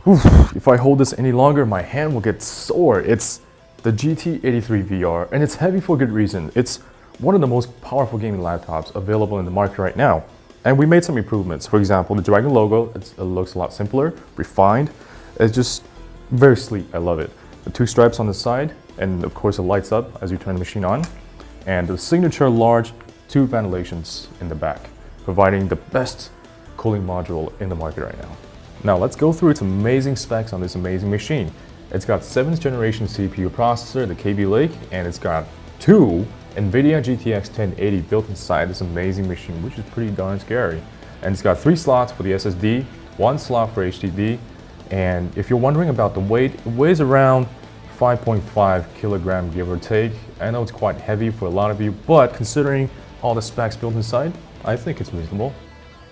If I hold this any longer, my hand will get sore. It's the GT83VR, and it's heavy for good reason. It's one of the most powerful gaming laptops available in the market right now. And we made some improvements. For example, the Dragon logo, it looks a lot simpler, refined. It's just very sleek, I love it. The two stripes on the side, and of course it lights up as you turn the machine on. And the signature large two ventilations in the back, providing the best cooling module in the market right now. Now let's go through its amazing specs on this amazing machine. It's got 7th generation CPU processor, the Kaby Lake, and it's got two NVIDIA GTX980 built inside this amazing machine, which is pretty darn scary. And it's got 3 slots for the SSD, 1 slot for HDD, and if you're wondering about the weight, it weighs around 5.5 kilogram, give or take. I know it's quite heavy for a lot of you, but considering all the specs built inside, I think it's reasonable.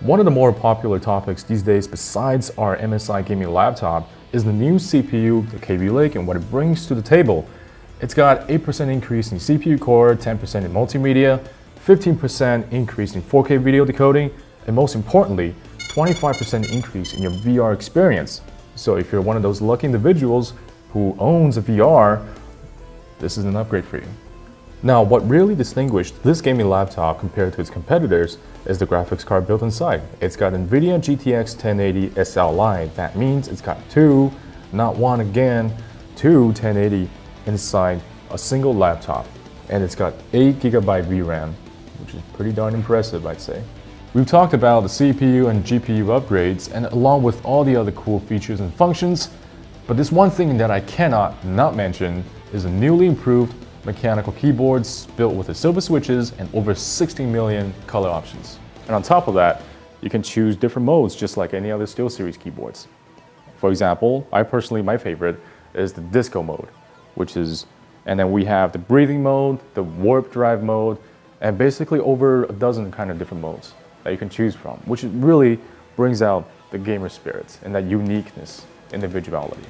One of the more popular topics these days besides our MSI gaming laptop is the new CPU, the Kaby Lake, and what it brings to the table. It's got 8% increase in CPU core, 10% in multimedia, 15% increase in 4K video decoding, and most importantly, 25% increase in your VR experience. So if you're one of those lucky individuals who owns a VR, this is an upgrade for you. Now, what really distinguished this gaming laptop compared to its competitors is the graphics card built inside. It's got NVIDIA GTX980SLI. That means it's got two, not one again, two 1080 inside a single laptop. And it's got 8GB VRAM, which is pretty darn impressive, I'd say. We've talked about the CPU and GPU upgrades, and along with all the other cool features and functions, but this one thing that I cannot not mention is the newly improved mechanical keyboards built with the silver switches and over 60 million color options. And on top of that, you can choose different modes just like any other SteelSeries keyboards. For example, my favorite is the disco mode, and then we have the breathing mode, the warp drive mode, and basically over a dozen kind of different modes that you can choose from, which really brings out the gamer spirit and that uniqueness, individuality.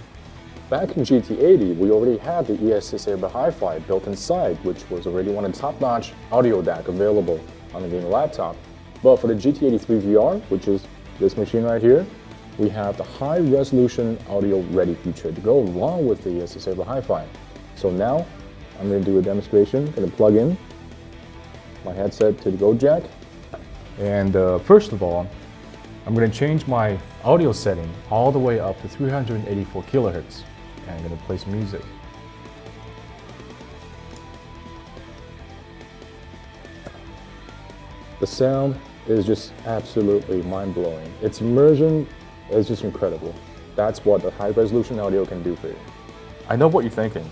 Back in GT80, we already had the ES6 Hi-Fi built inside, which was already one of the top-notch audio DAC available on the gaming laptop. But for the GT83VR, which is this machine right here, we have the high-resolution audio ready feature to go along with the ES6 Hi-Fi. So now, I'm going to do a demonstration. I'm going to plug in my headset to the Go jack. And first of all, I'm going to change my audio setting all the way up to 384 kilohertz. And I'm going to play some music. The sound is just absolutely mind-blowing. Its immersion is just incredible. That's what the high-resolution audio can do for you. I know what you're thinking.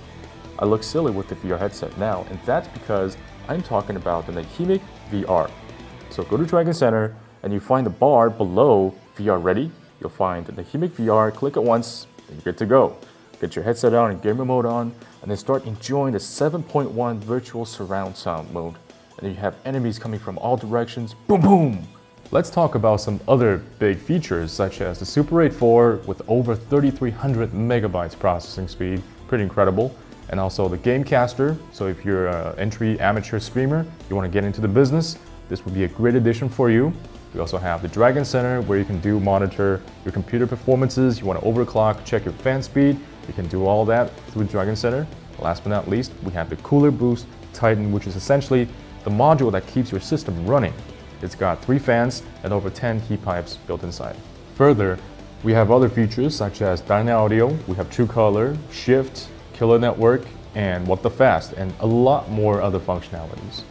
I look silly with the VR headset now, and that's because I'm talking about the Nahimic VR. So go to Dragon Center, and you find the bar below VR Ready. You'll find the Nahimic VR, click it once, and you're good to go. Get your headset on and gamer mode on, and then start enjoying the 7.1 virtual surround sound mode. And then you have enemies coming from all directions, boom boom! Let's talk about some other big features, such as the Super 8 4 with over 3,300 megabytes processing speed, pretty incredible. And also the Gamecaster, so if you're an entry amateur streamer, you want to get into the business, this would be a great addition for you. We also have the Dragon Center, where you can monitor your computer performances. You want to overclock, check your fan speed. You can do all that through Dragon Center. Last but not least, we have the Cooler Boost Titan, which is essentially the module that keeps your system running. It's got 3 fans and over 10 heat pipes built inside. Further, we have other features such as Dynamic Audio, we have True Color, Shift, Killer Network, and What the Fast, and a lot more other functionalities.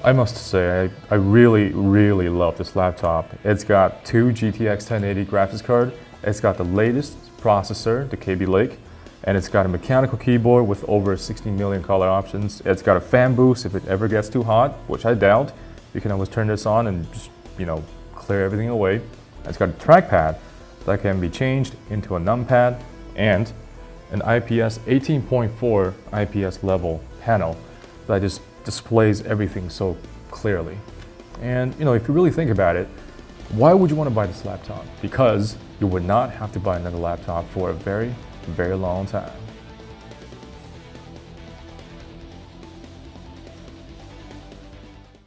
I must say, I really love this laptop. It's got 2 GTX 1080 graphics card, it's got the latest processor, the Kaby Lake, and it's got a mechanical keyboard with over 16 million color options. It's got a fan boost if it ever gets too hot, which I doubt. You can always turn this on and just, clear everything away. It's got a trackpad that can be changed into a numpad and an IPS 18.4 IPS level panel that just displays everything so clearly. And if you really think about it, why would you want to buy this laptop? Because you would not have to buy another laptop for a very long time.